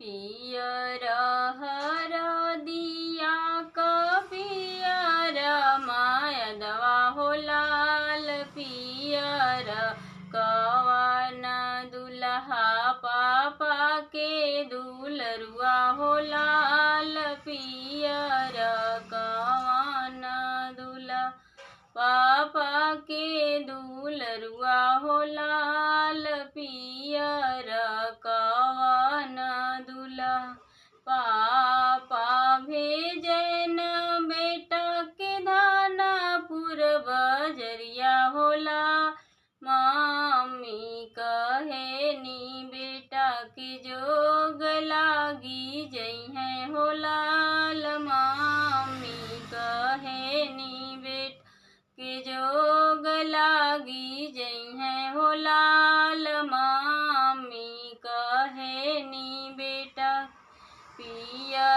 पियर हरदिया क पियर मायदवा हो लाल पियर कवन दुल्हा पापा के दुलरुआ हो लाल पियर कवन दुल्हा पापा के दुलरुआ हो लाल पियर कवन दुल्हा पापा भेजन बेटा के धानापुर बजरिया होला मम्मी कहेनी बेटा के जोग लागी जइहे हो लाल मम्मी कहेनी बेटा के जोग लागी जइहे हो लाल मम्मी कहेनी बेटा पिया